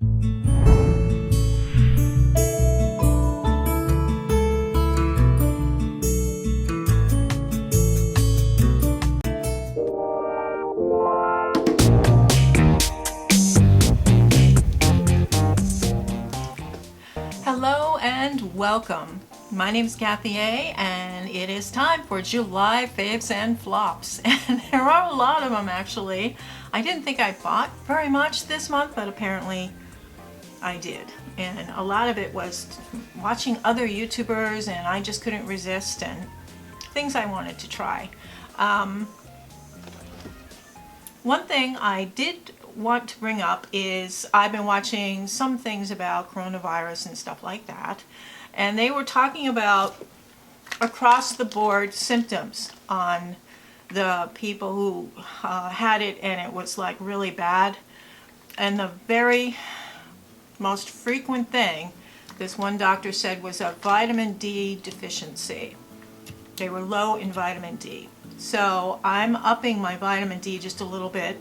Hello and welcome. My name is Kathy A, and it is time for July faves and flops. And there are a lot of them actually. I didn't think I bought very much this month, but apparently I did. And a lot of it was watching other YouTubers, and I just couldn't resist, and things I wanted to try. One thing I did want to bring up is I've been watching some things about coronavirus and stuff like that, and they were talking about across the board symptoms on the people who had it, and it was like really bad. And the very most frequent thing this one doctor said was a vitamin D deficiency. They were low in vitamin D. So I'm upping my vitamin D just a little bit.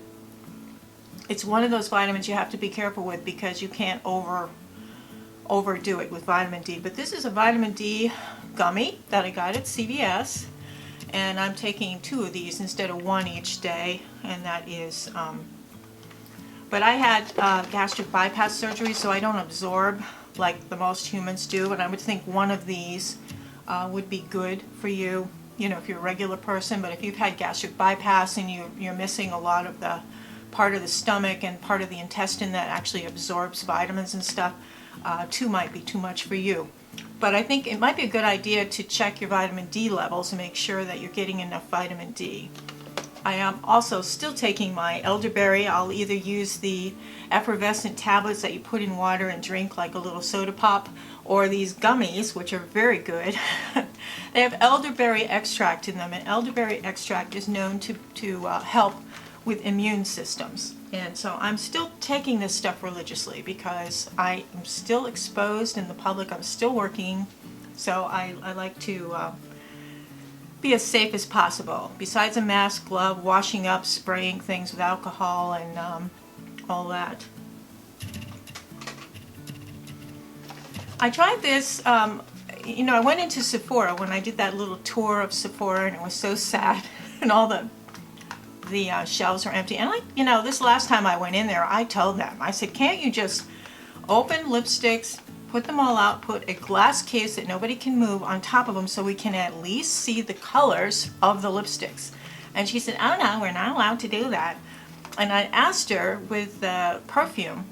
It's one of those vitamins you have to be careful with because you can't overdo it with vitamin D. But this is a vitamin D gummy that I got at CVS, and I'm taking 2 of these instead of 1 each day, and that is, but I had gastric bypass surgery, so I don't absorb like the most humans do, and I would think 1 of these would be good for you, you know, if you're a regular person. But if you've had gastric bypass and you're missing a lot of the part of the stomach and part of the intestine that actually absorbs vitamins and stuff, 2 might be too much for you. But I think it might be a good idea to check your vitamin D levels and make sure that you're getting enough vitamin D. I am also still taking my elderberry. I'll either use the effervescent tablets that you put in water and drink like a little soda pop, or these gummies, which are very good. They have elderberry extract in them, and elderberry extract is known to help with immune systems. And so I'm still taking this stuff religiously because I am still exposed in the public. I'm still working, so I like to be as safe as possible. Besides a mask, glove, washing up, spraying things with alcohol, and all that. I tried this, you know, I went into Sephora when I did that little tour of Sephora, and it was so sad, and all the shelves are empty. And you know, this last time I went in there, I told them, I said, can't you just open lipsticks, put them all out, put a glass case that nobody can move on top of them so we can at least see the colors of the lipsticks? And she said, oh no, we're not allowed to do that. And I asked her with the perfume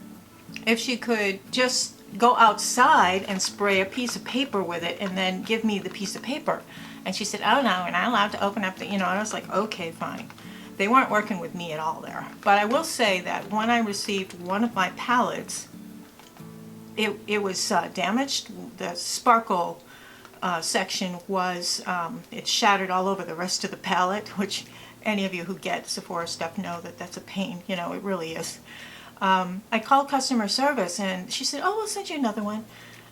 if she could just go outside and spray a piece of paper with it and then give me the piece of paper. And she said, oh no, we're not allowed to open up the, you know, and I was like, okay, fine. They weren't working with me at all there. But I will say that when I received one of my palettes, it was damaged. The sparkle section was, it shattered all over the rest of the palette, which any of you who get Sephora stuff know that that's a pain. You know, it really is. I called customer service, and she said, oh, we'll send you another one.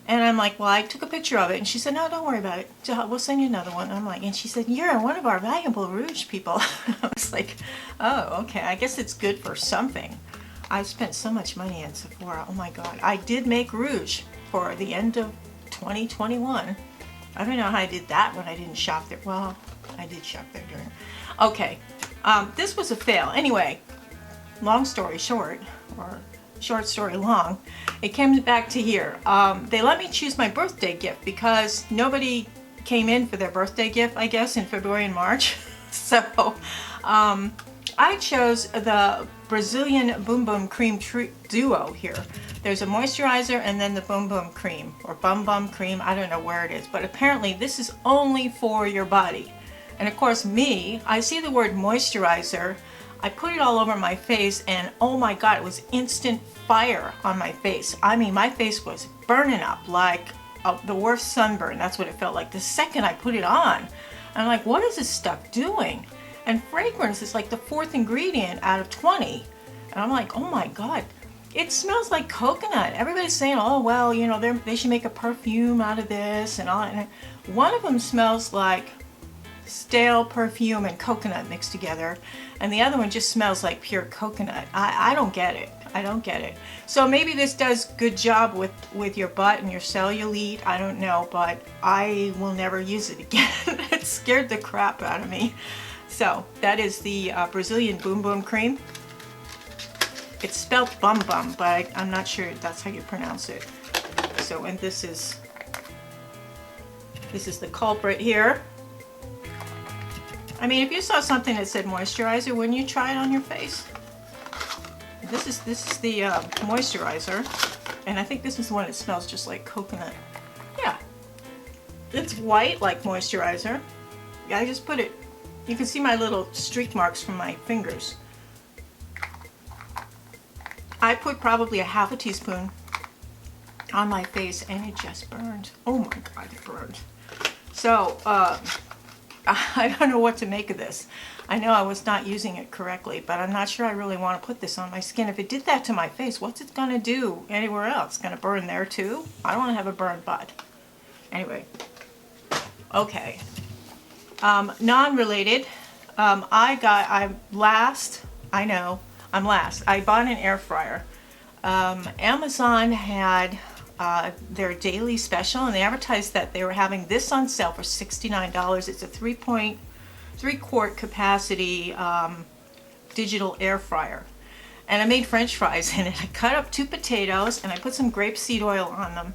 And I'm like, well, I took a picture of it, and she said, no, don't worry about it. We'll send you another one. I'm like, and she said, you're one of our valuable rouge people. I was like, oh, okay, I guess it's good for something. I spent so much money at Sephora. Oh my God. I did make rouge for the end of 2021. I don't know how I did that when I didn't shop there. Well, I did shop there during. Okay, this was a fail. Anyway, long story short, or short story long, it came back to here. They let me choose my birthday gift because nobody came in for their birthday gift, I guess, in February and March. So I chose the Brazilian Boom Boom Cream Duo here. There's a moisturizer and then the Boom Boom Cream, or Bum Bum Cream, I don't know where it is, but apparently this is only for your body. And of course me, I see the word moisturizer, I put it all over my face, and oh my God, it was instant fire on my face. I mean, my face was burning up like the worst sunburn. That's what it felt like the second I put it on. I'm like, what is this stuff doing? And fragrance is like the 4th ingredient out of 20. And I'm like, oh my God, it smells like coconut. Everybody's saying, oh, well, you know, they should make a perfume out of this and all. And one of them smells like stale perfume and coconut mixed together, and the other one just smells like pure coconut. I don't get it. I don't get it. So maybe this does good job with your butt and your cellulite. I don't know, but I will never use it again. It scared the crap out of me. So that is the Brazilian Boom Boom Cream. It's spelled Bum Bum, but I'm not sure that's how you pronounce it. So, and this is the culprit here. I mean, if you saw something that said moisturizer, wouldn't you try it on your face? This is the moisturizer, and I think this is the one that smells just like coconut. Yeah, it's white like moisturizer. Yeah, I just put it. You can see my little streak marks from my fingers. I put probably a half a teaspoon on my face, and it just burned. Oh my God, it burned. So I don't know what to make of this. I know I was not using it correctly, but I'm not sure I really want to put this on my skin. If it did that to my face, what's it going to do anywhere else? It's going to burn there too? I don't want to have a burned butt. Anyway, okay. Non-related, I'm last. I bought an air fryer. Amazon had their daily special, and they advertised that they were having this on sale for $69. It's a 3-quart capacity digital air fryer. And I made French fries in it. I cut up 2 potatoes and I put some grapeseed oil on them.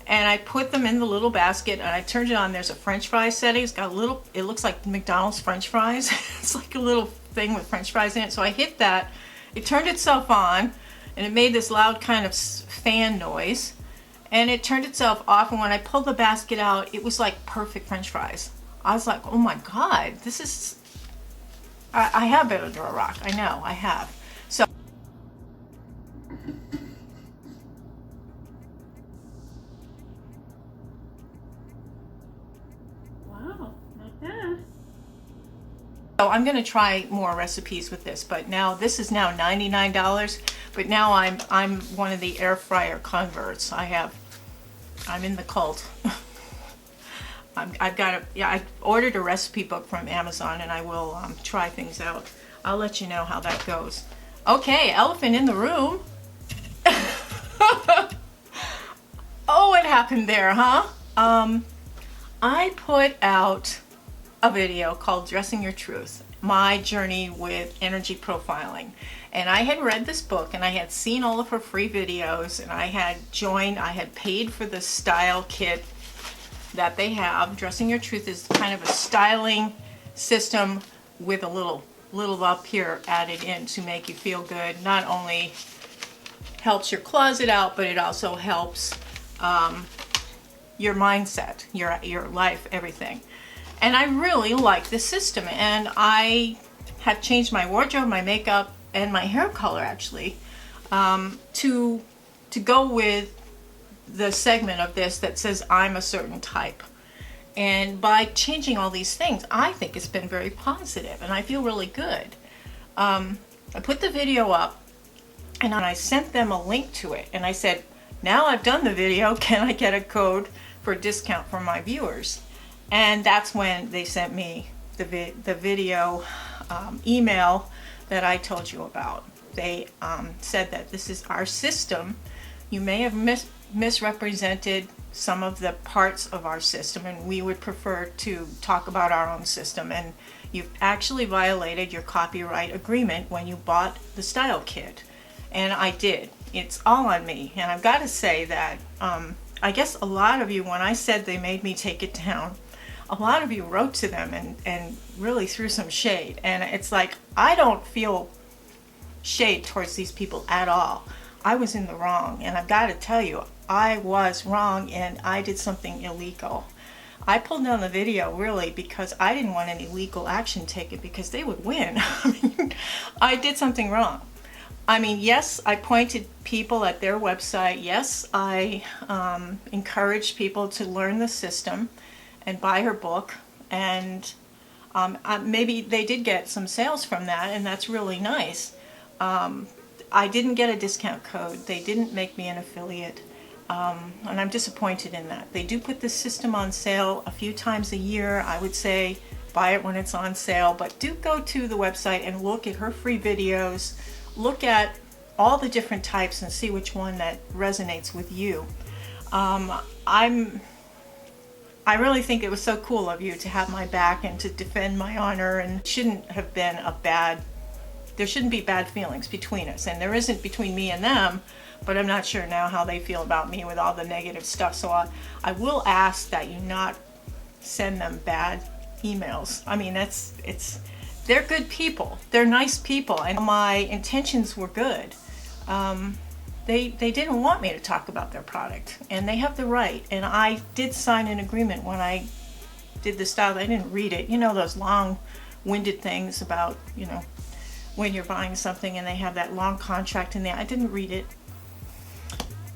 And I put them in the little basket and I turned it on. There's a French fry setting. It's got a little, it looks like McDonald's French fries. It's like a little thing with French fries in it. So I hit that. It turned itself on and it made this loud kind of fan noise. And it turned itself off, and when I pulled the basket out, it was like perfect French fries. I was like, oh my God, this is, I have been under a rock. I know, I have. So, wow, not bad. So I'm going to try more recipes with this, but now this is now $99. But now I'm one of the air fryer converts. I'm in the cult. I ordered a recipe book from Amazon, and I will try things out. I'll let you know how that goes. Okay, elephant in the room. Oh, it happened there, huh? I put out a video called Dressing Your Truth, my journey with energy profiling. And I had read this book, and I had seen all of her free videos, and I had paid for the style kit that they have. Dressing Your Truth is kind of a styling system with a little up here added in to make you feel good. Not only helps your closet out, but it also helps your mindset, your life, everything. And I really like this system, and I have changed my wardrobe, my makeup, and my hair color actually to go with the segment of this that says I'm a certain type. And by changing all these things, I think it's been very positive, and I feel really good. I put the video up, and I sent them a link to it, and I said, now I've done the video, can I get a code for a discount for my viewers? And that's when they sent me the video email that I told you about. They said that this is our system. You may have misrepresented some of the parts of our system, and we would prefer to talk about our own system. And you've actually violated your copyright agreement when you bought the style kit. And I did. It's all on me. And I've got to say that I guess a lot of you, when I said they made me take it down, a lot of you wrote to them and really threw some shade. And it's like, I don't feel shade towards these people at all. I was in the wrong, and I've got to tell you, I was wrong, and I did something illegal. I pulled down the video really because I didn't want any legal action taken because they would win. I mean, I did something wrong. I mean, yes, I pointed people at their website. Yes, I encouraged people to learn the system and buy her book, and maybe they did get some sales from that, and that's really nice. I didn't get a discount code. They didn't make me an affiliate, and I'm disappointed in that. They do put this system on sale a few times a year. I would say buy it when it's on sale, but do go to the website and look at her free videos. Look at all the different types and see which one that resonates with you. I really think it was so cool of you to have my back and to defend my honor, and it shouldn't have been there shouldn't be bad feelings between us, and there isn't between me and them, but I'm not sure now how they feel about me with all the negative stuff. So I will ask that you not send them bad emails. I mean, they're good people, they're nice people, and my intentions were good. They didn't want me to talk about their product, and they have the right. And I did sign an agreement when I did the style. I didn't read it. You know, those long-winded things about, you know, when you're buying something and they have that long contract in there. I didn't read it.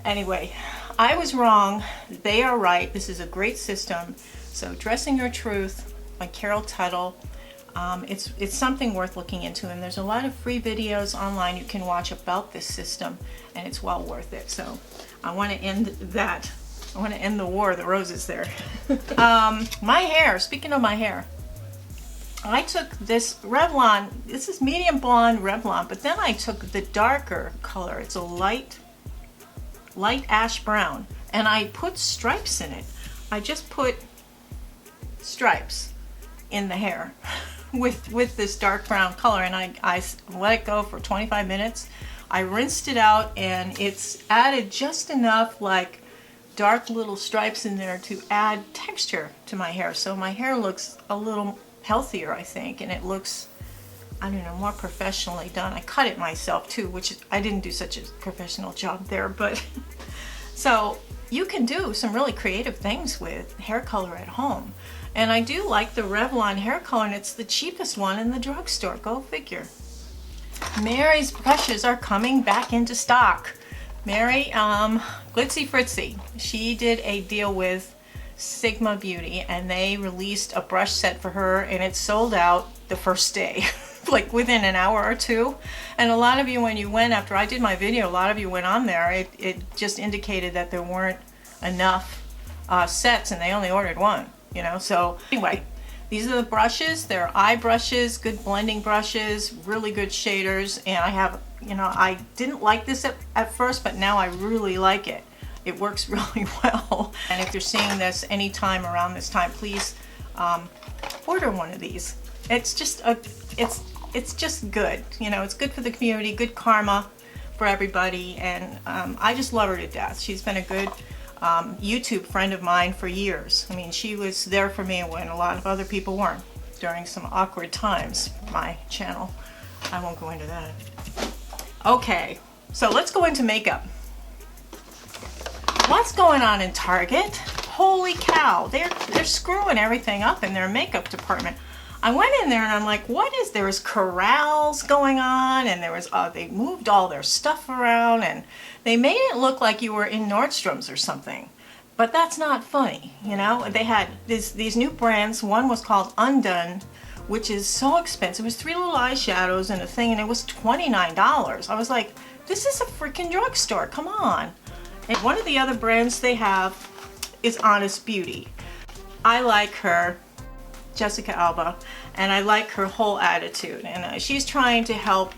Anyway, I was wrong. They are right. This is a great system. So Dressing Your Truth by Carol Tuttle. It's something worth looking into, and there's a lot of free videos online you can watch about this system, and it's well worth it. So I want to end that. I want to end the war of the roses there. My hair, speaking of my hair, I took this Revlon, this is medium blonde Revlon, but then I took the darker color. It's a light ash brown, and I put stripes in it. I just put stripes in the hair with this dark brown color, and I let it go for 25 minutes. I rinsed it out, and it's added just enough like dark little stripes in there to add texture to my hair. So my hair looks a little healthier, I think, and it looks, I don't know, more professionally done. I cut it myself too, which I didn't do such a professional job there, but so you can do some really creative things with hair color at home. And I do like the Revlon hair color, and it's the cheapest one in the drugstore. Go figure. Mary's brushes are coming back into stock. Mary, Glitzy Fritzy, she did a deal with Sigma Beauty, and they released a brush set for her, and it sold out the first day, like within an hour or two. And a lot of you, when you went after I did my video, a lot of you went on there. It just indicated that there weren't enough sets, and they only ordered one, you know. So anyway, these are the brushes. They're eye brushes, good blending brushes, really good shaders. And I have, you know, I didn't like this at first, but now I really like it. It works really well. And if you're seeing this anytime around this time, please order one of these. It's just it's just good. You know, it's good for the community, good karma for everybody, and I just love her to death. She's been a good YouTube friend of mine for years. I mean, she was there for me when a lot of other people weren't, during some awkward times. My channel, I won't go into that. Okay, so let's go into makeup. What's going on in Target? Holy cow, they're screwing everything up in their makeup department. I went in there and I'm like, what is, there was corrals going on, and there was, they moved all their stuff around, and they made it look like you were in Nordstrom's or something. But that's not funny, you know? They had these new brands. One was called Undone, which is so expensive. It was 3 little eyeshadows and a thing, and it was $29. I was like, this is a freaking drugstore, come on. And one of the other brands they have is Honest Beauty. I like her, Jessica Alba, and I like her whole attitude. And she's trying to help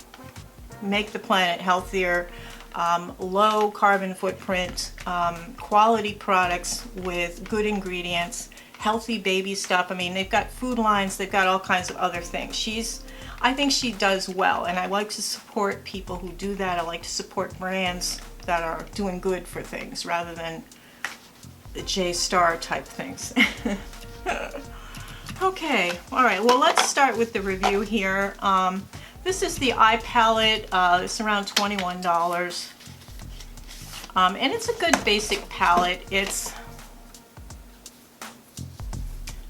make the planet healthier, low carbon footprint, quality products with good ingredients, healthy baby stuff. I mean, they've got food lines, they've got all kinds of other things. I think she does well, and I like to support people who do that. I like to support brands that are doing good for things rather than the J-Star type things. Okay, all right, well, let's start with the review here. This is the eye palette. It's around $21. And it's a good basic palette. It's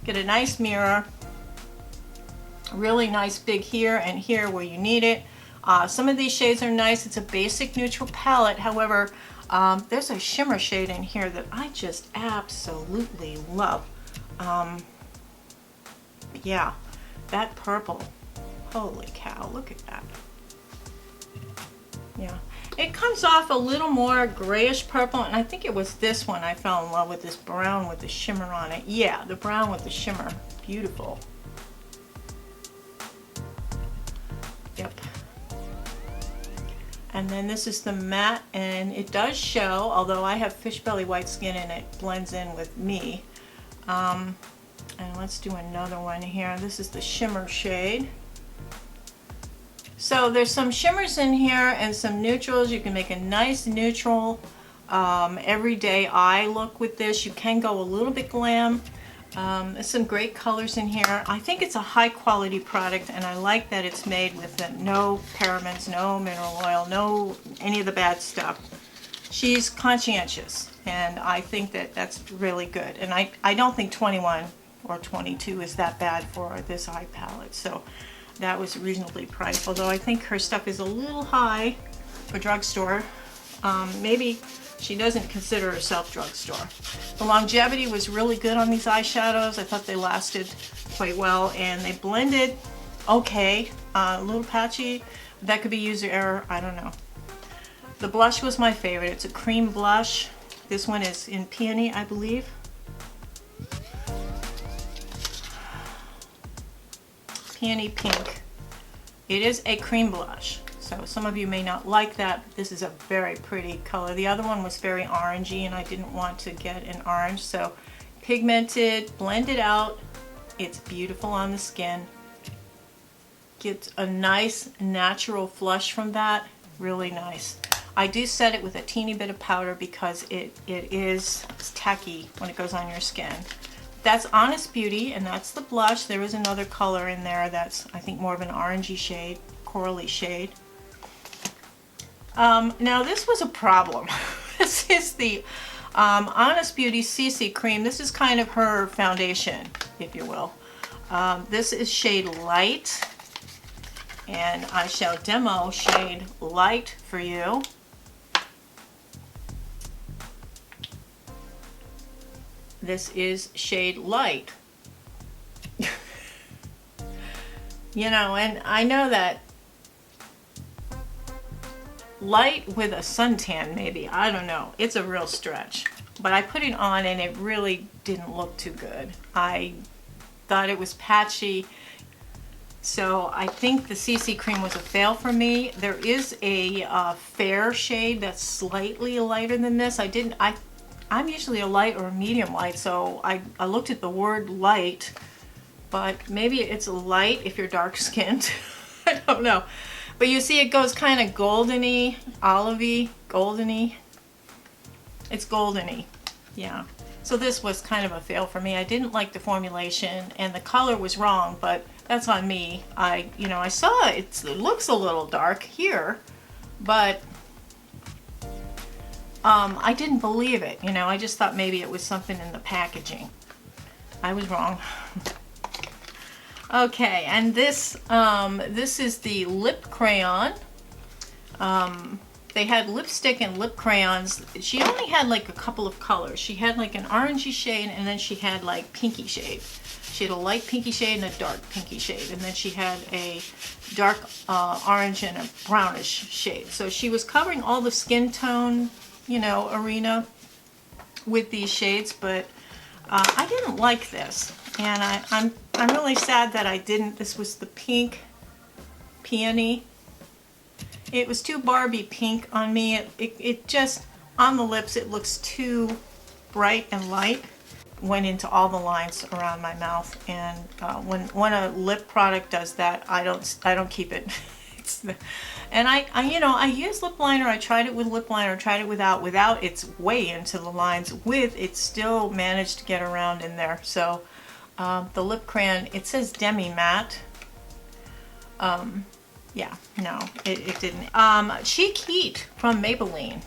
get a nice mirror, really nice big here and here where you need it. Some of these shades are nice. It's a basic neutral palette. However, there's a shimmer shade in here that I just absolutely love. Yeah, that purple. Holy cow, look at that. Yeah, it comes off a little more grayish purple, and I think it was this one I fell in love with, this brown with the shimmer on it. Yeah, the brown with the shimmer. Beautiful. Yep. And then this is the matte, and it does show, although I have fish belly white skin and it blends in with me. And let's do another one here. This is the shimmer shade. So there's some shimmers in here and some neutrals. You can make a nice neutral everyday eye look with this. You can go a little bit glam. There's some great colors in here. I think it's a high quality product, and I like that it's made with no parabens, no mineral oil, no any of the bad stuff. She's conscientious, and I think that that's really good. And I don't think 21 or 22 is that bad for this eye palette. So that was reasonably priced, although I think her stuff is a little high for drugstore. Maybe she doesn't consider herself drugstore. The longevity was really good on these eyeshadows. I thought they lasted quite well, and they blended okay. A little patchy. That could be user error. I don't know. The blush was my favorite. It's a cream blush. This one is in Peony, I believe. Peony Pink. It is a cream blush. So some of you may not like that, but this is a very pretty color. The other one was very orangey, and I didn't want to get an orange. So pigmented, blended out. It's beautiful on the skin. Gets a nice natural flush from that. Really nice. I do set it with a teeny bit of powder because it's tacky when it goes on your skin. That's Honest Beauty, and that's the blush. There is another color in there that's, I think, more of an orangey shade, corally shade. Now this was a problem. This is the Honest Beauty CC Cream. This is kind of her foundation, if you will. This is shade Light, and I shall demo shade Light for you. This is shade Light. You know, and I know that light with a suntan, maybe, I don't know, it's a real stretch, but I put it on and it really didn't look too good. I thought it was patchy, so I think the CC cream was a fail for me. There is a fair shade that's slightly lighter than this. I'm usually a light or a medium light, so I looked at the word light, but maybe it's a light if you're dark skinned. I don't know. But you see it goes kind of goldeny, olivey, goldeny. It's goldeny, yeah. So this was kind of a fail for me. I didn't like the formulation, and the color was wrong, but that's on me. I saw it looks a little dark here, but I didn't believe it. You know, I just thought maybe it was something in the packaging. I was wrong. Okay, and this is the lip crayon. They had lipstick and lip crayons. She only had like a couple of colors. She had like an orangey shade, and then she had like pinky shade. She had a light pinky shade and a dark pinky shade, and then she had a dark orange and a brownish shade. So she was covering all the skin tone, you know, arena with these shades, but I didn't like this, and I'm really sad that I didn't. This was the pink Peony. It was too Barbie pink on me. It just, on the lips, it looks too bright and light. Went into all the lines around my mouth, and when a lip product does that, I don't keep it. And I use lip liner. I tried it with lip liner, tried it without. Without, it's way into the lines. With, it still managed to get around in there. So the lip crayon, it says demi matte. Yeah, no, it didn't. Cheek Heat from Maybelline.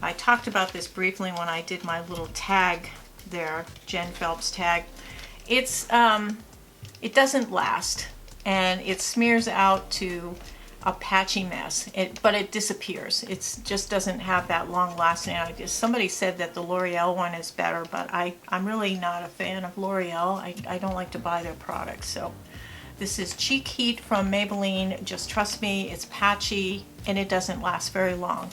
I talked about this briefly when I did my little tag there, Jen Phelps tag. It doesn't last, and it smears out to a patchy mess, but it disappears. It just doesn't have that long lasting. Somebody said that the L'Oreal one is better, but I'm really not a fan of L'Oreal. I don't like to buy their products. So this is Cheek Heat from Maybelline. Just trust me, it's patchy and it doesn't last very long.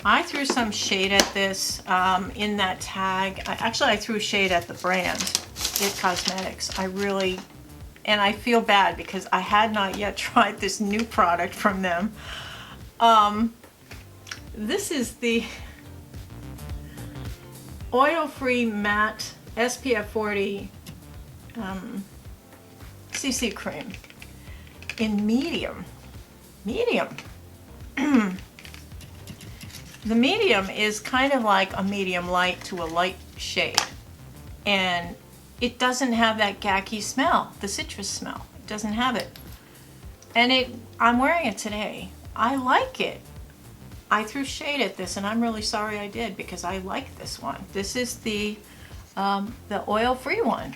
I threw some shade at this in that tag. I threw shade at the brand, It Cosmetics. I really and I feel bad because I had not yet tried this new product from them. This is the oil-free matte SPF 40 CC cream in medium. Medium. The medium is kind of like a medium light to a light shade, and it doesn't have that gacky smell, the citrus smell. It doesn't have it. And I'm wearing it today. I like it. I threw shade at this, and I'm really sorry I did because I like this one. This is the oil-free one.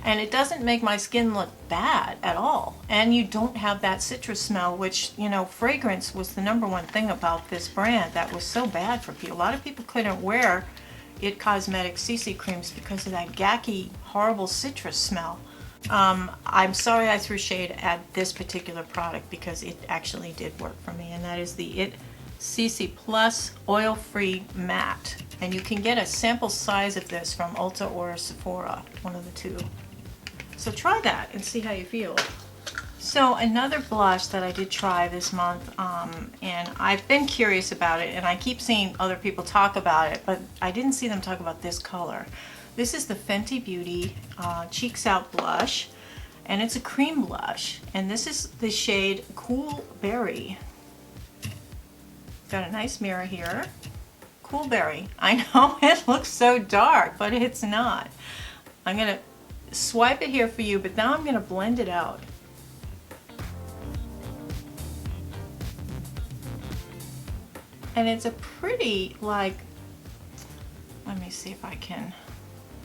And it doesn't make my skin look bad at all. And you don't have that citrus smell, which, you know, fragrance was the #1 thing about this brand that was so bad for people. A lot of people couldn't wear IT Cosmetics CC creams because of that gacky, horrible citrus smell. I'm sorry I threw shade at this particular product because it actually did work for me, and that is the IT CC Plus Oil-Free Matte. And you can get a sample size of this from Ulta or Sephora, one of the two. So try that and see how you feel. So another blush that I did try this month, and I've been curious about it, and I keep seeing other people talk about it, but I didn't see them talk about this color. This is the Fenty Beauty Cheeks Out Blush, and it's a cream blush, and this is the shade Cool Berry. Got a nice mirror here. Cool Berry. I know it looks so dark, but it's not. I'm gonna swipe it here for you, but now I'm gonna blend it out. And it's a pretty, like, let me see if I can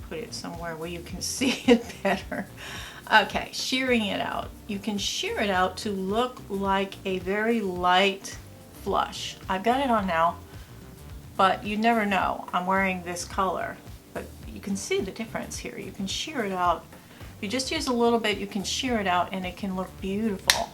put it somewhere where you can see it better. Okay, shearing it out. You can shear it out to look like a very light blush. I've got it on now, but you never know. I'm wearing this color, but you can see the difference here. You can shear it out. If you just use a little bit, you can shear it out and it can look beautiful.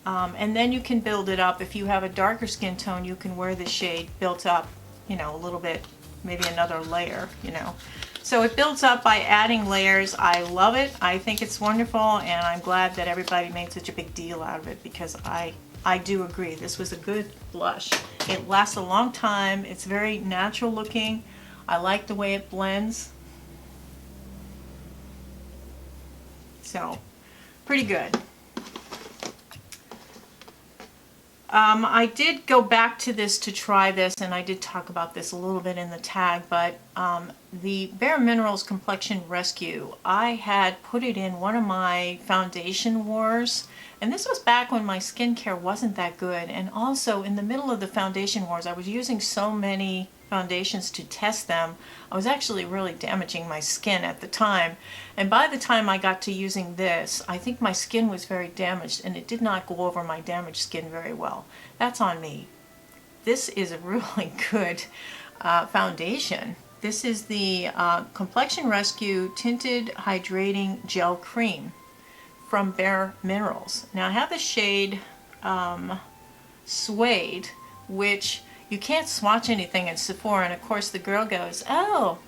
And then you can build it up. If you have a darker skin tone, you can wear the shade built up, you know, a little bit, maybe another layer, you know. So it builds up by adding layers. I love it. I think it's wonderful, and I'm glad that everybody made such a big deal out of it because I do agree. This was a good blush. It lasts a long time. It's very natural looking. I like the way it blends. So, pretty good. I did go back to this to try this, and I did talk about this a little bit in the tag, but the Bare Minerals Complexion Rescue, I had put it in one of my foundation wars, and this was back when my skincare wasn't that good, and also in the middle of the foundation wars, I was using so many foundations to test them. I was actually really damaging my skin at the time, and by the time I got to using this, I think my skin was very damaged and it did not go over my damaged skin very well. That's on me. This is a really good foundation. This is the Complexion Rescue Tinted Hydrating Gel Cream from Bare Minerals. Now I have the shade Suede, which you can't swatch anything in Sephora, and of course the girl goes, oh,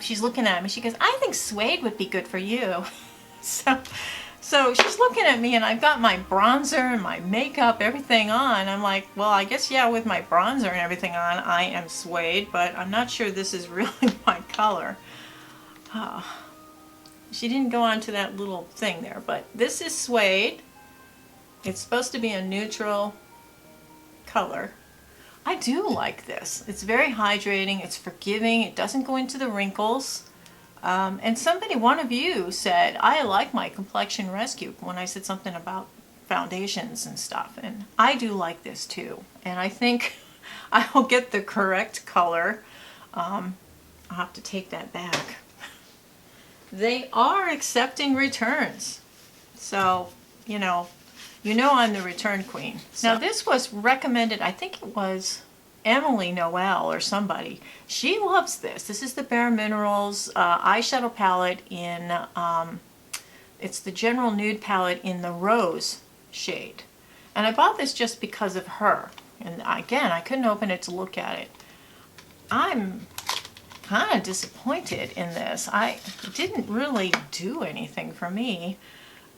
she's looking at me, she goes, I think Suede would be good for you. So she's looking at me, and I've got my bronzer and my makeup, everything on. I'm like, well, I guess, yeah, with my bronzer and everything on, I am Suede, but I'm not sure this is really my color. She didn't go on to that little thing there, but this is Suede. It's supposed to be a neutral color. I do like this. It's very hydrating, it's forgiving, it doesn't go into the wrinkles. And somebody, one of you said, I like my Complexion Rescue when I said something about foundations and stuff. And I do like this too. And I think I will get the correct color. I'll have to take that back. They are accepting returns. So, you know I'm the return queen. So. Now this was recommended, I think it was Emily Noel or somebody. She loves this. This is the Bare Minerals eyeshadow palette in, it's the General Nude palette in the Rose shade. And I bought this just because of her. And again, I couldn't open it to look at it. I'm kind of disappointed in this. It didn't really do anything for me.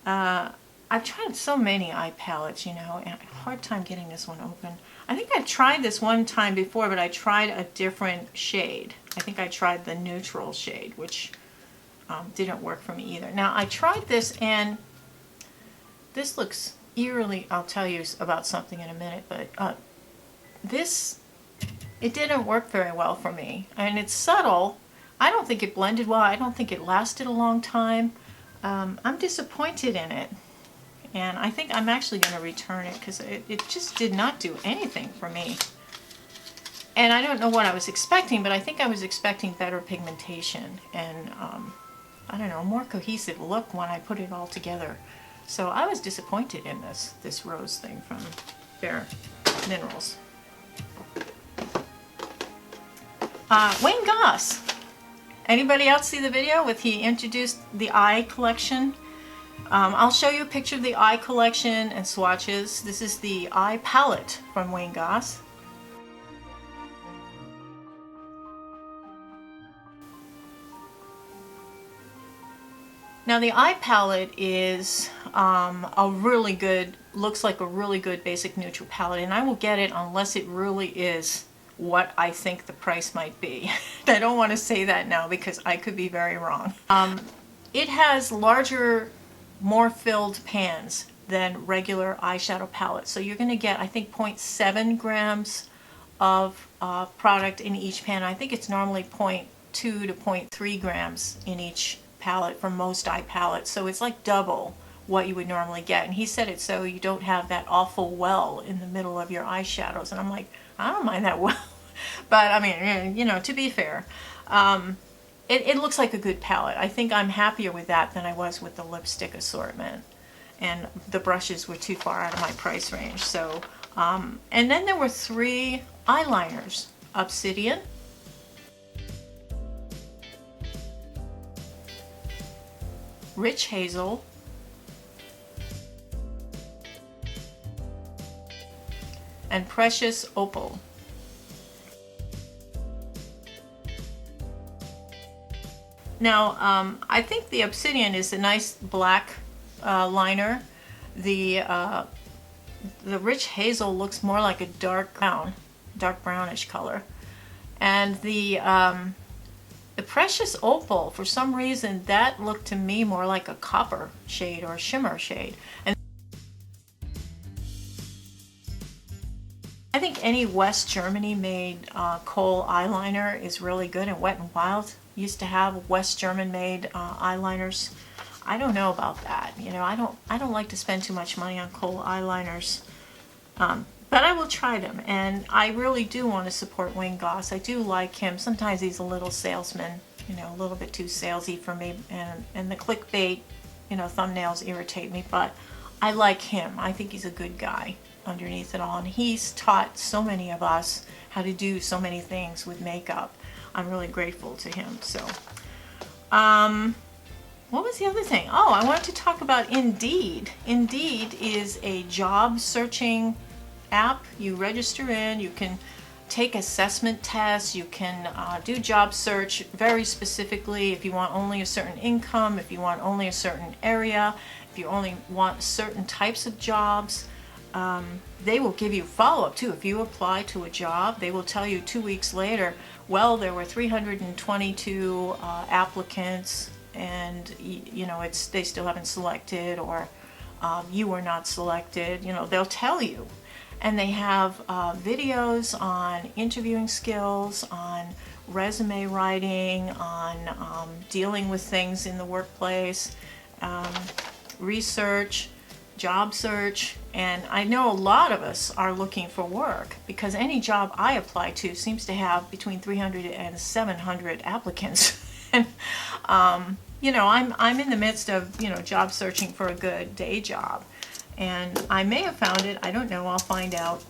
I've tried so many eye palettes, you know, and I have a hard time getting this one open. I think I've tried this one time before, but I tried a different shade. I think I tried the neutral shade, which didn't work for me either. Now, I tried this, and this looks eerily, I'll tell you about something in a minute, but it didn't work very well for me. And it's subtle. I don't think it blended well. I don't think it lasted a long time. I'm disappointed in it. And I think I'm actually going to return it because it just did not do anything for me. And I don't know what I was expecting, but I think I was expecting better pigmentation and, I don't know, a more cohesive look when I put it all together. So I was disappointed in this rose thing from Bare Minerals. Wayne Goss. Anybody else see the video with he introduced the eye collection? I'll show you a picture of the eye collection and swatches. This is the eye palette from Wayne Goss. Now the eye palette is a really good, looks like a really good basic neutral palette, and I will get it unless it really is what I think the price might be. I don't want to say that now because I could be very wrong. It has larger, more filled pans than regular eyeshadow palettes. So you're going to get, I think, 0.7 grams of product in each pan. I think it's normally 0.2 to 0.3 grams in each palette for most eye palettes. So it's like double what you would normally get. And he said it so you don't have that awful well in the middle of your eyeshadows. And I'm like, I don't mind that well. But I mean, you know, to be fair, it looks like a good palette. I think I'm happier with that than I was with the lipstick assortment. And the brushes were too far out of my price range. So, and then there were 3 eyeliners. Obsidian, Rich Hazel, and Precious Opal. Now, I think the Obsidian is a nice black liner. The Rich Hazel looks more like a dark brownish color. And the Precious Opal, for some reason, that looked to me more like a copper shade or a shimmer shade. And I think any West Germany made kohl eyeliner is really good, and Wet n Wild used to have West German made eyeliners. I don't know about that. You know, I don't like to spend too much money on kohl eyeliners. But I will try them, and I really do want to support Wayne Goss. I do like him. Sometimes he's a little salesman, you know, a little bit too salesy for me, and the clickbait, you know, thumbnails irritate me, but I like him. I think he's a good guy underneath it all, and he's taught so many of us how to do so many things with makeup. I'm really grateful to him. So, what was the other thing? Oh, I wanted to talk about Indeed. Indeed is a job searching app. You register in, you can take assessment tests, you can do job search very specifically if you want only a certain income, if you want only a certain area, if you only want certain types of jobs. They will give you follow-up too. If you apply to a job, they will tell you 2 weeks later, well, there were 322 applicants, and you know, they still haven't selected, or you were not selected. You know, they'll tell you. And they have videos on interviewing skills, on resume writing, on dealing with things in the workplace, research, job search. And I know a lot of us are looking for work because any job I apply to seems to have between 300 and 700 applicants. And you know, I'm in the midst of, you know, job searching for a good day job. And I may have found it. I don't know. I'll find out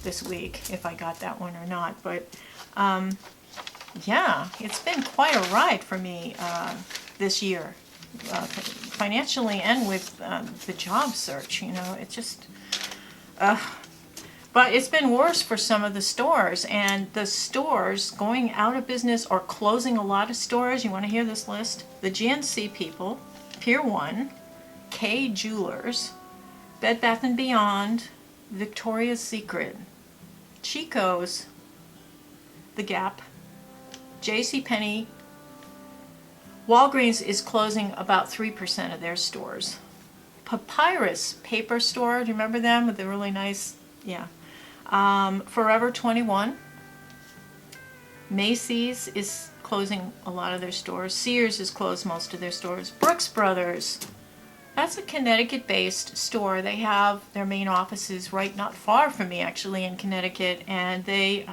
this week if I got that one or not. But yeah, it's been quite a ride for me this year, financially and with the job search. You know, it's just. But it's been worse for some of the stores, and the stores going out of business or closing a lot of stores. You want to hear this list? The GNC people, Pier 1, K Jewelers, Bed Bath & Beyond, Victoria's Secret, Chico's, The Gap, JCPenney. Walgreens is closing about 3% of their stores. Papyrus Paper Store, do you remember them with the really nice, yeah. Forever 21. Macy's is closing a lot of their stores. Sears has closed most of their stores. Brooks Brothers, that's a Connecticut-based store. They have their main offices right not far from me, actually, in Connecticut, and they've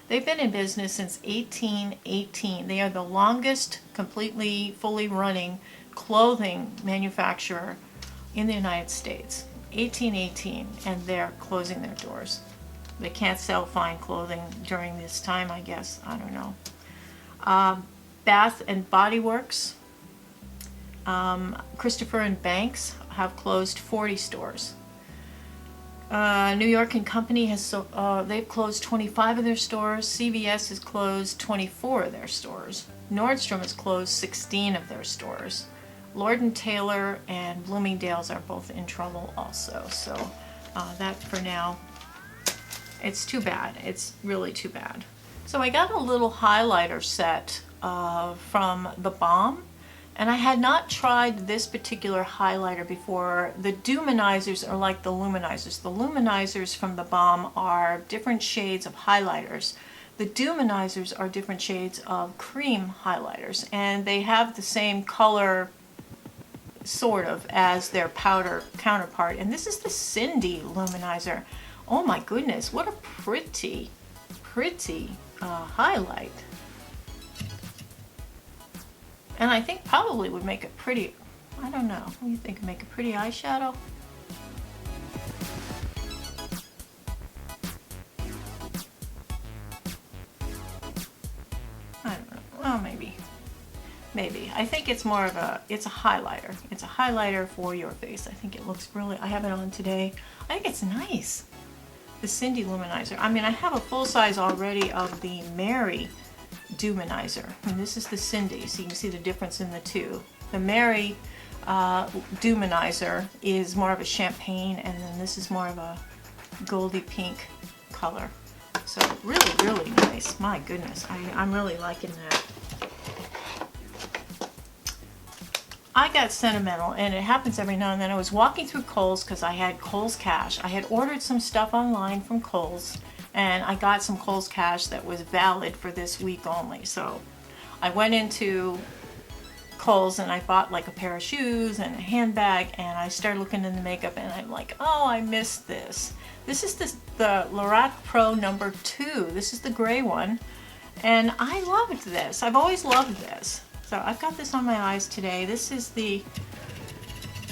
been in business since 1818. They are the longest completely, fully running clothing manufacturer in the United States. 1818, and they're closing their doors. They can't sell fine clothing during this time, I guess. I don't know. Bath and Body Works, Christopher and Banks have closed 40 stores. New York and Company has they've closed 25 of their stores. CVS has closed 24 of their stores. Nordstrom has closed 16 of their stores. Lord & Taylor and Bloomingdale's are both in trouble also. So that for now, it's too bad. It's really too bad. So I got a little highlighter set from The Balm, and I had not tried this particular highlighter before. The Duminizers are like the Luminizers. The Luminizers from The Balm are different shades of highlighters. The Duminizers are different shades of cream highlighters, and they have the same color sort of as their powder counterpart. And this is the Cindy Luminizer. Oh my goodness, what a pretty highlight. And I think probably would make a pretty, I don't know, what do you think, make a pretty eyeshadow? I don't know, well maybe. Maybe. I think it's more of a, it's a highlighter. It's a highlighter for your face. I think it looks really, I have it on today. I think it's nice. The Cindy Luminizer. I mean, I have a full size already of the Mary Duminizer. And this is the Cindy, so you can see the difference in the two. The Mary Duminizer is more of a champagne, and then this is more of a goldy pink color. So really, really nice. My goodness, I'm really liking that. I got sentimental, and it happens every now and then. I was walking through Kohl's because I had Kohl's Cash. I had ordered some stuff online from Kohl's, and I got some Kohl's Cash that was valid for this week only. So I went into Kohl's and I bought like a pair of shoes and a handbag, and I started looking in the makeup, and I'm like, oh, I missed this. This is the Lorac Pro number 2. This is the gray one, and I loved this. I've always loved this. So I've got this on my eyes today. This is the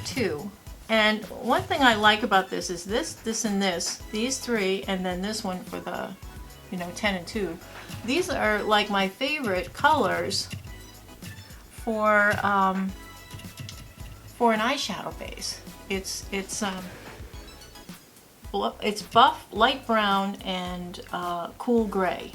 2. And one thing I like about this is this, and this. These 3, and then this one for the, 10 and 2. These are like my favorite colors for an eyeshadow base. It's buff, light brown, and cool gray.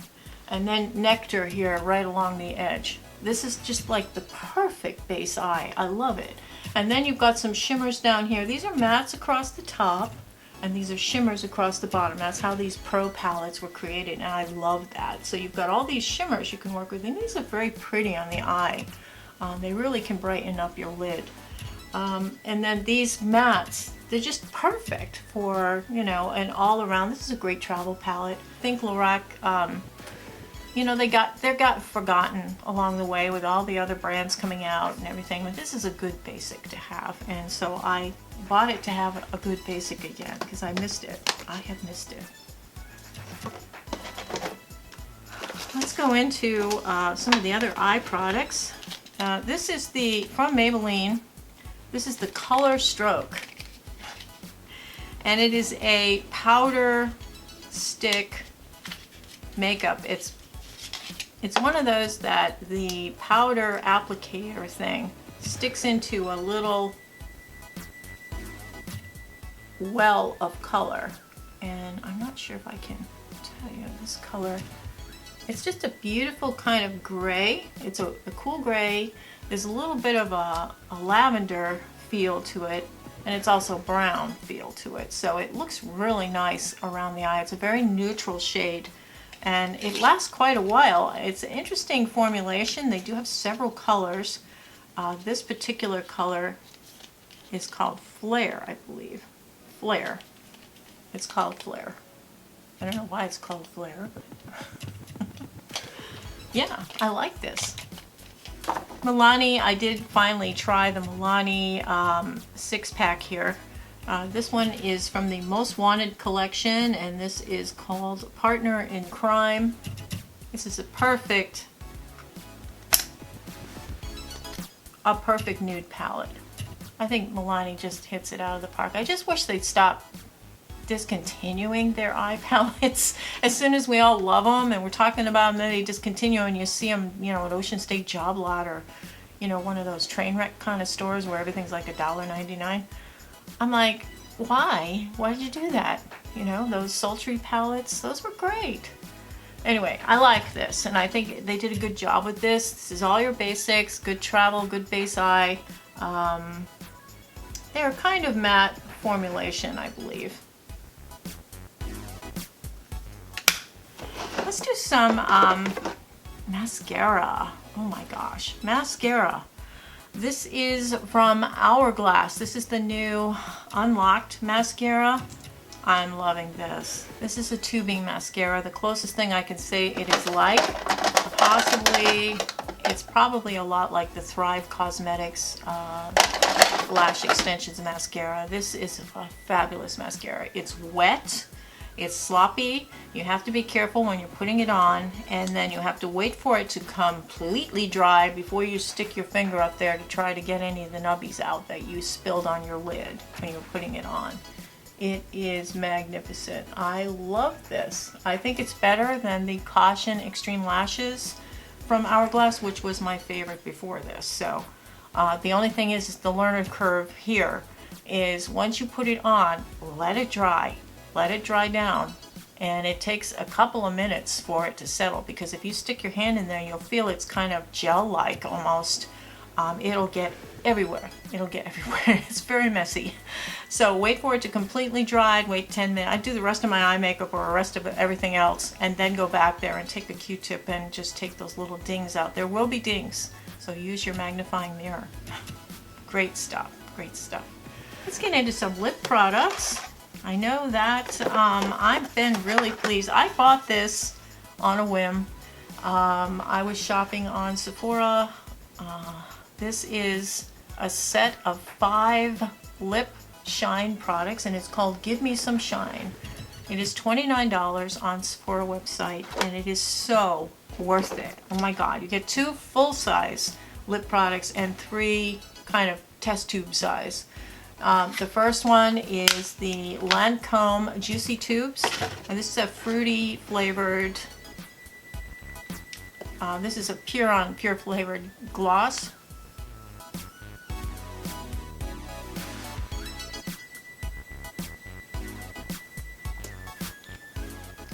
And then nectar here right along the edge. This is just like the perfect base eye. I love it. And then you've got some shimmers down here. These are mattes across the top, and these are shimmers across the bottom. That's how these Pro palettes were created, and I love that. So you've got all these shimmers you can work with, and these are very pretty on the eye. They really can brighten up your lid. And then these mattes, they're just perfect for, an all around. This is a great travel palette. I think Lorac, they got forgotten along the way with all the other brands coming out and everything, but this is a good basic to have, and so I bought it to have a good basic again because I missed it. I have missed it. Let's go into some of the other eye products. This is from Maybelline. This is the Color Stroke, and it is a powder stick makeup. It's one of those that the powder applicator thing sticks into a little well of color. And I'm not sure if I can tell you this color. It's just a beautiful kind of gray. It's a cool gray. There's a little bit of a lavender feel to it, and it's also brown feel to it. So it looks really nice around the eye. It's a very neutral shade, and it lasts quite a while. It's an interesting formulation. They do have several colors. This particular color is called Flare, I believe. Flare. It's called Flare. I don't know why it's called Flare. Yeah, I like this. Milani, I did finally try the Milani 6-pack here. This one is from the Most Wanted collection, and this is called Partner in Crime. This is a perfect nude palette. I think Milani just hits it out of the park. I just wish they'd stop discontinuing their eye palettes. As soon as we all love them and we're talking about them, then they discontinue, and you see them, you know, at Ocean State Job Lot, or, you know, one of those train wreck kind of stores where everything's like $1.99. I'm like, why? Why did you do that? You know, those sultry palettes, those were great. Anyway, I like this, and I think they did a good job with this. This is all your basics, good travel, good base eye. They're kind of matte formulation, I believe. Let's do some mascara. Oh my gosh, mascara. This is from Hourglass. This is the new Unlocked mascara. I'm loving this. This is a tubing mascara. The closest thing I can say it is like. It's probably a lot like the Thrive Cosmetics Lash Extensions mascara. This is a fabulous mascara. It's wet. It's sloppy. You have to be careful when you're putting it on, and then you have to wait for it to completely dry before you stick your finger up there to try to get any of the nubbies out that you spilled on your lid when you're putting it on. It is magnificent. I love this. I think it's better than the Caution Extreme Lashes from Hourglass, which was my favorite before this. So the only thing is the learning curve here is once you put it on, let it dry. Let it dry down, and it takes a couple of minutes for it to settle, because if you stick your hand in there, you'll feel it's kind of gel-like almost. It'll get everywhere. It'll get everywhere. It's very messy. So wait for it to completely dry. Wait 10 minutes. I do the rest of my eye makeup or the rest of everything else, and then go back there and take a Q-tip and just take those little dings out. There will be dings, so use your magnifying mirror. Great stuff. Great stuff. Let's get into some lip products. I know that I've been really pleased. I bought this on a whim. I was shopping on Sephora. This is a set of 5 lip shine products, and it's called Give Me Some Shine. It is $29 on Sephora website, and it is so worth it. Oh my God, you get 2 full-size lip products and 3 kind of test tube size. The first one is the Lancome Juicy Tubes, and this is a fruity flavored, this is a pure flavored gloss.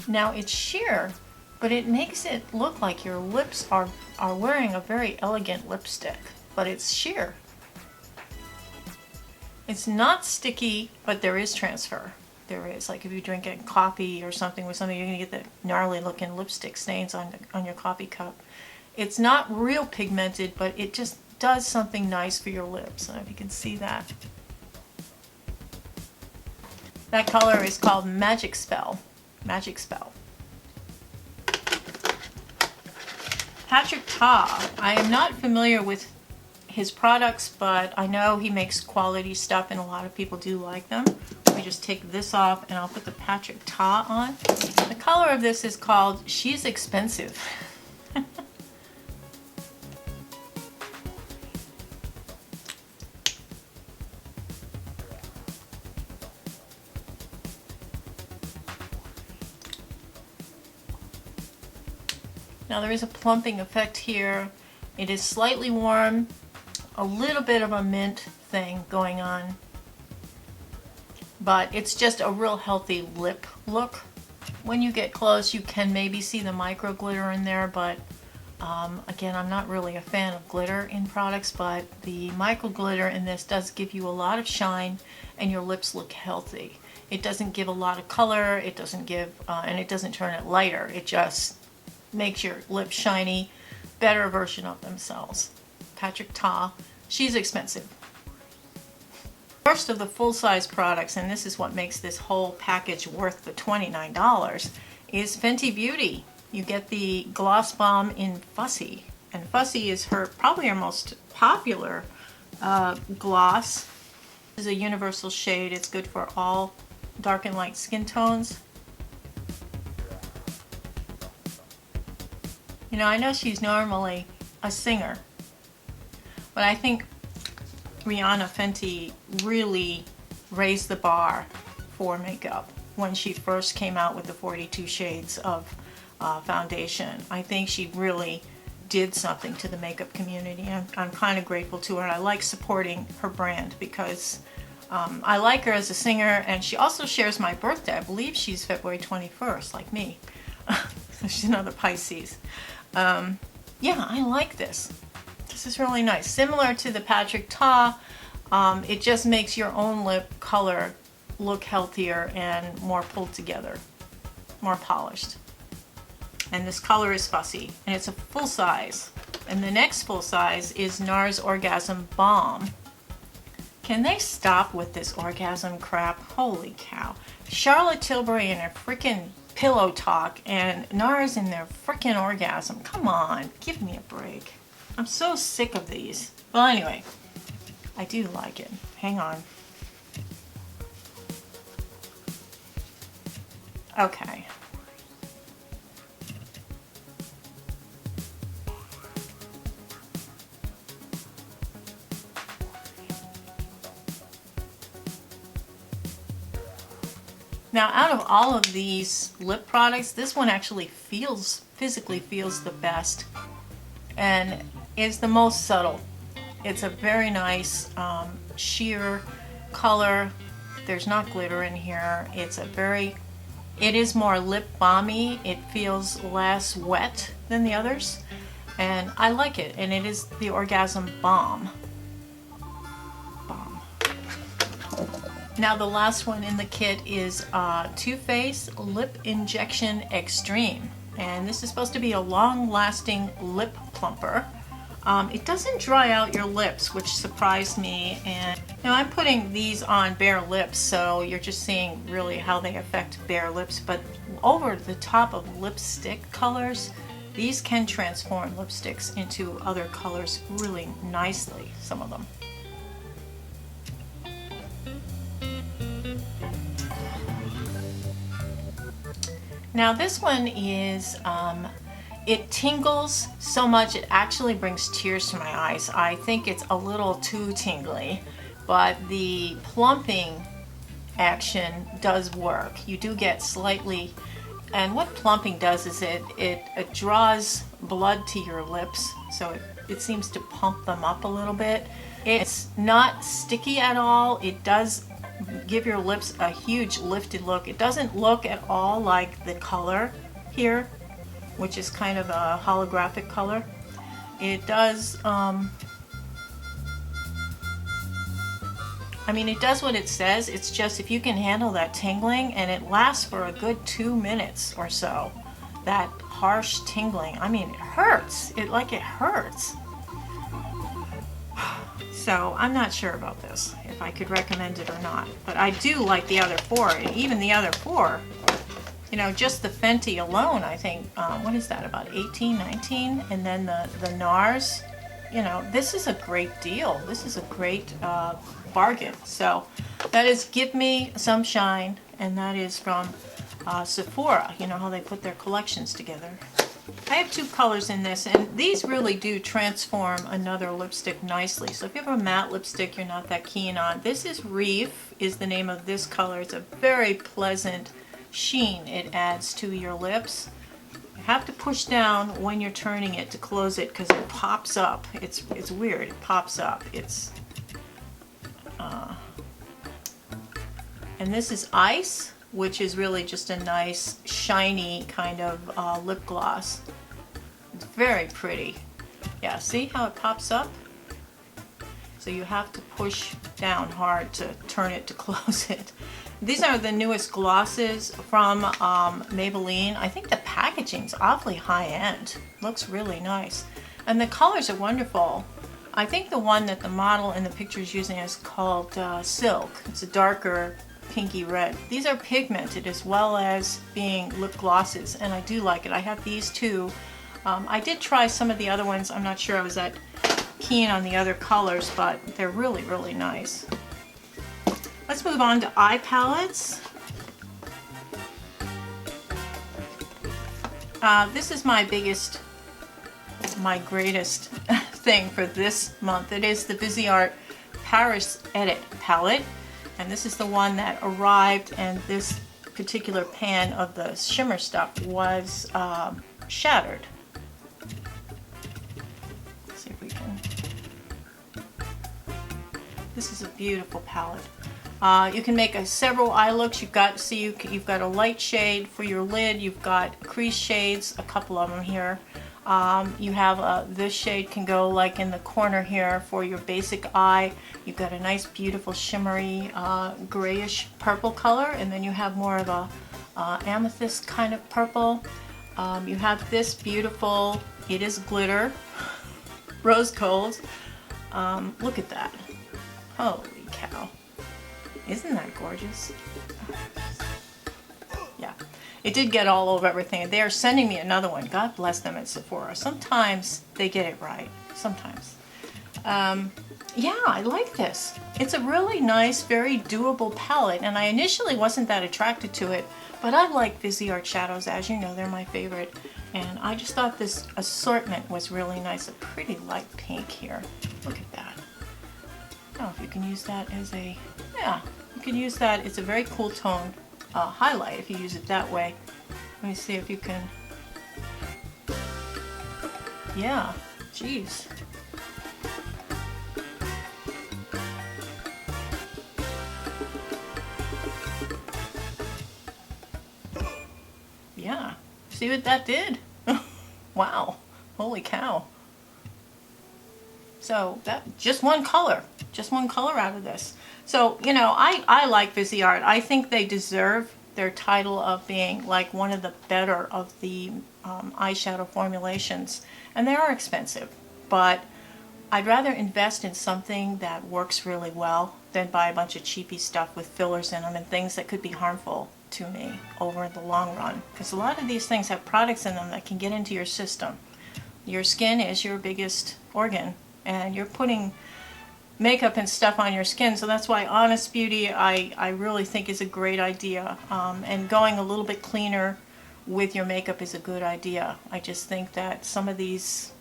Now it's sheer, but it makes it look like your lips are wearing a very elegant lipstick, but it's sheer. It's not sticky, but there is transfer. There is, like if you're drinking coffee or something with something, you're gonna get the gnarly looking lipstick stains on your coffee cup. It's not real pigmented, but it just does something nice for your lips. I don't know if you can see that. That color is called Magic Spell. Magic Spell. Patrick Ta. I am not familiar with his products, but I know he makes quality stuff, and a lot of people do like them. Let me just take this off, and I'll put the Patrick Ta on. The color of this is called She's Expensive. Now there is a plumping effect here. It is slightly warm, a little bit of a mint thing going on, but it's just a real healthy lip look. When you get close, you can maybe see the micro glitter in there, but again, I'm not really a fan of glitter in products, but the micro glitter in this does give you a lot of shine and your lips look healthy. It doesn't give a lot of color, it doesn't give, and it doesn't turn it lighter. It just makes your lips shiny, better version of themselves. Patrick Ta, she's expensive. First of the full-size products, and this is what makes this whole package worth the $29, is Fenty Beauty. You get the Gloss Bomb in Fussy, and Fussy is probably her most popular gloss. This is a universal shade. It's good for all dark and light skin tones. You know, I know she's normally a singer, but I think Rihanna Fenty really raised the bar for makeup when she first came out with the 42 shades of foundation. I think she really did something to the makeup community. I'm kind of grateful to her. I like supporting her brand because I like her as a singer, and she also shares my birthday. I believe she's February 21st, like me. So she's another Pisces. Yeah, I like this. This is really nice. Similar to the Patrick Ta, it just makes your own lip color look healthier and more pulled together, more polished. And this color is Fussy, and it's a full size. And the next full size is NARS Orgasm Balm. Can they stop with this orgasm crap? Holy cow. Charlotte Tilbury and her freaking pillow talk, and NARS in their freaking orgasm. Come on, give me a break. I'm so sick of these. Well, anyway, I do like it. Hang on. Okay. Now, out of all of these lip products, this one actually physically feels the best and is the most subtle. It's a very nice sheer color. There's not glitter in here. It is more lip balmy. It feels less wet than the others, and I like it. And it is the Orgasm Balm. Now the last one in the kit is Too Faced Lip Injection Extreme, and this is supposed to be a long-lasting lip plumper. It doesn't dry out your lips, which surprised me, and now I'm putting these on bare lips, so you're just seeing really how they affect bare lips, but over the top of lipstick colors, these can transform lipsticks into other colors really nicely, some of them. Now this one is, it tingles so much it actually brings tears to my eyes. I think it's a little too tingly, but the plumping action does work. You do get slightly, and what plumping does is it draws blood to your lips, so it seems to pump them up a little bit. It's not sticky at all. It does give your lips a huge lifted look. It doesn't look at all like the color here, which is kind of a holographic color. It does, I mean, it does what it says. It's just if you can handle that tingling, and it lasts for a good 2 minutes or so, that harsh tingling. I mean, it hurts. It hurts. So I'm not sure about this, if I could recommend it or not. But I do like the other four, and even the other four, you know, just the Fenty alone, I think, what is that, about 18, 19? And then the NARS, you know, this is a great deal. This is a great bargain. So that is Give Me Some Shine, and that is from Sephora. You know how they put their collections together. I have two colors in this, and these really do transform another lipstick nicely. So if you have a matte lipstick you're not that keen on, this is Reef, is the name of this color. It's a very pleasant sheen it adds to your lips. You have to push down when you're turning it to close it because it pops up. It's weird, it pops up. And And this is Ice, which is really just a nice, shiny kind of lip gloss. It's very pretty. Yeah, see how it pops up? So you have to push down hard to turn it to close it. These are the newest glosses from Maybelline. I think the packaging's awfully high-end. Looks really nice. And the colors are wonderful. I think the one that the model in the picture is using is called Silk. It's a darker pinky red. These are pigmented as well as being lip glosses, and I do like it. I have these two. I did try some of the other ones. I'm not sure I was that keen on the other colors, but they're really, really nice. Let's move on to eye palettes. This is my greatest thing for this month. It is the Viseart Paris Edit palette, and this is the one that arrived, and this particular pan of the shimmer stuff was shattered. Let's see if we can. This is a beautiful palette. You can make several eye looks. You've got a light shade for your lid. You've got crease shades, a couple of them here. You have this shade can go like in the corner here for your basic eye. You've got a nice, beautiful, shimmery, grayish purple color, and then you have more of a amethyst kind of purple. You have this beautiful, it is glitter, rose gold. Look at that. Holy cow. Isn't that gorgeous? Yeah, it did get all over everything. They are sending me another one. God bless them at Sephora. Sometimes they get it right. Sometimes. Yeah, I like this. It's a really nice, very doable palette, and I initially wasn't that attracted to it, but I like Viseart shadows. As you know, they're my favorite, and I just thought this assortment was really nice. A pretty light pink here. Look at that. I don't know if you can use that as a, yeah, you can use that. It's a very cool tone highlight if you use it that way. Let me see if you can, yeah, geez. Yeah, see what that did? Wow, holy cow. So that just one color out of this. So, you know, I like Viseart. I think they deserve their title of being like one of the better of the eyeshadow formulations. And they are expensive, but I'd rather invest in something that works really well than buy a bunch of cheapy stuff with fillers in them and things that could be harmful to me over the long run. Because a lot of these things have products in them that can get into your system. Your skin is your biggest organ, and you're putting makeup and stuff on your skin, so that's why Honest Beauty I really think is a great idea, and going a little bit cleaner with your makeup is a good idea. I just think that some of these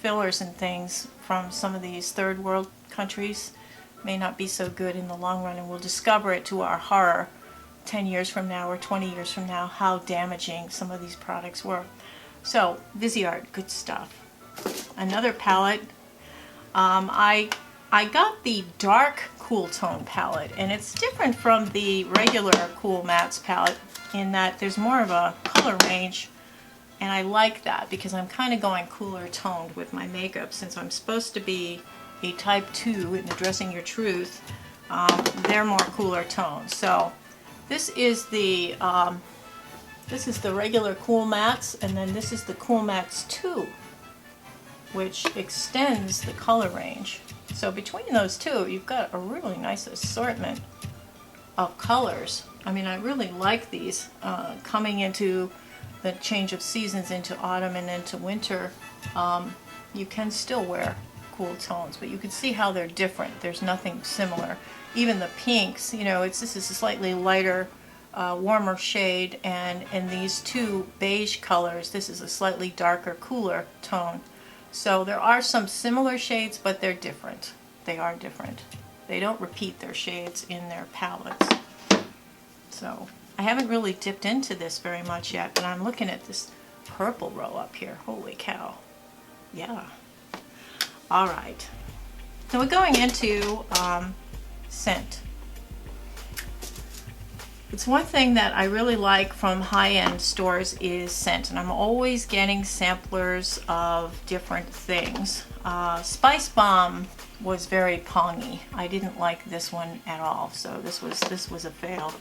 fillers and things from some of these third world countries may not be so good in the long run, and we'll discover it to our horror 10 years from now or 20 years from now how damaging some of these products were. So Viseart, good stuff. Another palette, I got the dark cool tone palette, and it's different from the regular Cool Mattes palette in that there's more of a color range, and I like that because I'm kind of going cooler toned with my makeup. Since I'm supposed to be a type 2 in Addressing Your Truth, they're more cooler tones. So this is the regular Cool Mattes, and then this is the Cool Mattes 2, which extends the color range. So between those two, you've got a really nice assortment of colors. I mean, I really like these coming into the change of seasons into autumn and into winter. You can still wear cool tones, but you can see how they're different. There's nothing similar. Even the pinks, you know, this is a slightly lighter, warmer shade, and in these two beige colors, this is a slightly darker, cooler tone. So there are some similar shades, but they're different. They are different. They don't repeat their shades in their palettes. So I haven't really dipped into this very much yet, but I'm looking at this purple row up here. Holy cow. Yeah. All right. So we're going into scent. It's one thing that I really like from high-end stores is scent, and I'm always getting samplers of different things. Spice Bomb was very pongy. I didn't like this one at all, so this was a fail.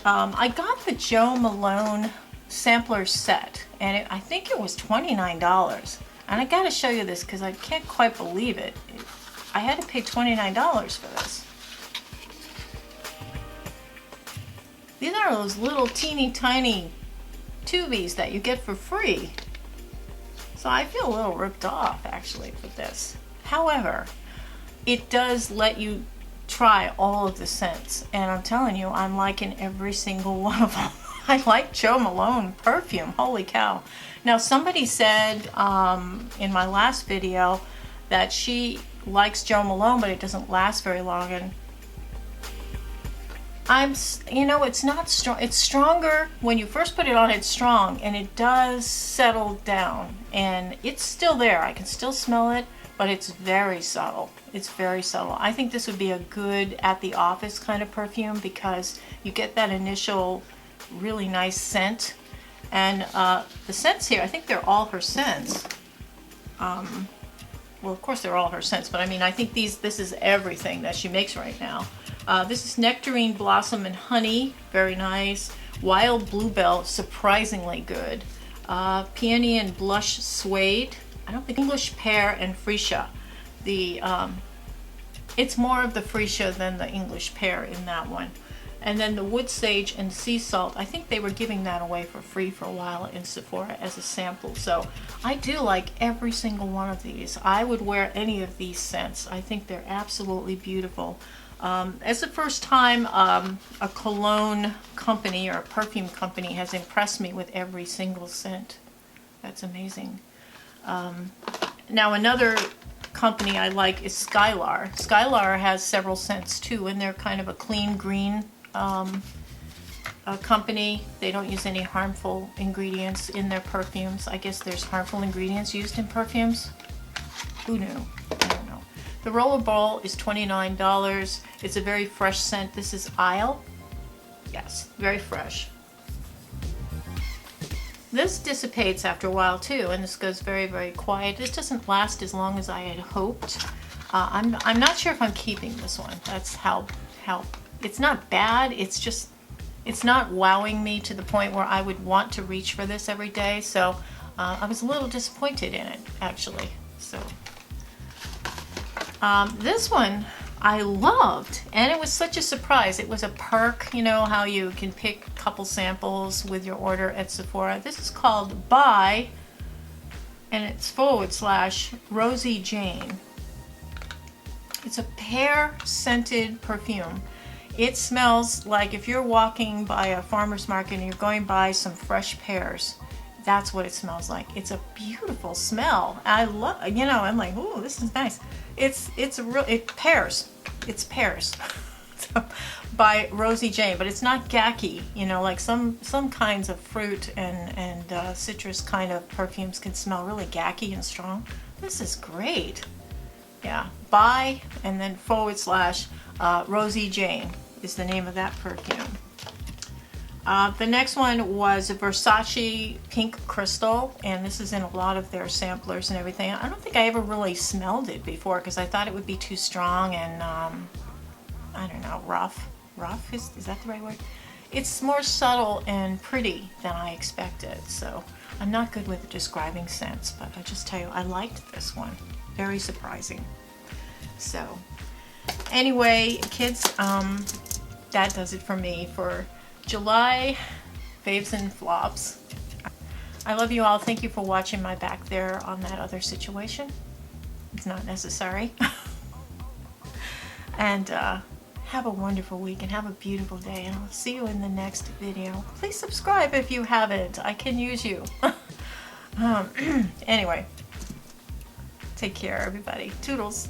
I got the Joe Malone sampler set, and I think it was $29. And I gotta show you this because I can't quite believe it. I had to pay $29 for this. These are those little teeny tiny tubies that you get for free. So I feel a little ripped off actually for this. However, it does let you try all of the scents, and I'm telling you, I'm liking every single one of them. I like Joe Malone perfume, holy cow. Now somebody said in my last video that she likes Joe Malone, but it doesn't last very long, and you know, it's not strong. It's stronger when you first put it on. It's strong, and it does settle down, and it's still there. I can still smell it, but it's very subtle. It's very subtle. I think this would be a good at the office kind of perfume because you get that initial really nice scent, and the scents here, I think they're all her scents. Well, of course they're all her scents, but I mean, I think this is everything that she makes right now. This is Nectarine Blossom and Honey, very nice. Wild Bluebell, surprisingly good. Peony and Blush Suede. I don't think English Pear and Freesia. It's more of the Freesia than the English Pear in that one. And then the Wood Sage and Sea Salt, I think they were giving that away for free for a while in Sephora as a sample. So I do like every single one of these. I would wear any of these scents. I think they're absolutely beautiful. As the first time a cologne company or a perfume company has impressed me with every single scent. That's amazing. Now another company I like is SKYLAR. SKYLAR has several scents too, and they're kind of a clean green company. They don't use any harmful ingredients in their perfumes. I guess there's harmful ingredients used in perfumes. Who knew? I don't know. The Rollerball is $29. It's a very fresh scent. This is Isle. Yes, very fresh. This dissipates after a while too, and this goes very, very quiet. This doesn't last as long as I had hoped. I'm not sure if I'm keeping this one. That's how it's not bad. It's just, it's not wowing me to the point where I would want to reach for this every day. So I was a little disappointed in it actually. So this one I loved, and it was such a surprise. It was a perk, you know how you can pick a couple samples with your order at Sephora. This is called Buy, and it's / Rosie Jane. It's a pear scented perfume. It smells like if you're walking by a farmer's market and you're going by some fresh pears. That's what it smells like. It's a beautiful smell. I love, you know, I'm like, ooh, this is nice. It's pears. It's pears. By Rosie Jane, but it's not gacky, you know, like some kinds of fruit and citrus kind of perfumes can smell really gacky and strong. This is great. Yeah, Buy and then / Rosie Jane is the name of that perfume. The next one was a Versace Pink Crystal, and this is in a lot of their samplers and everything. I don't think I ever really smelled it before because I thought it would be too strong and I don't know, rough. Rough, is that the right word? It's more subtle and pretty than I expected, so I'm not good with describing scents, but I just tell you, I liked this one. Very surprising. So anyway, kids, that does it for me for July faves and flops. I love you all. Thank you for watching my back there on that other situation. It's not necessary. And have a wonderful week and have a beautiful day, and I'll see you in the next video. Please subscribe if you haven't. I can use you. Anyway, take care everybody. Toodles.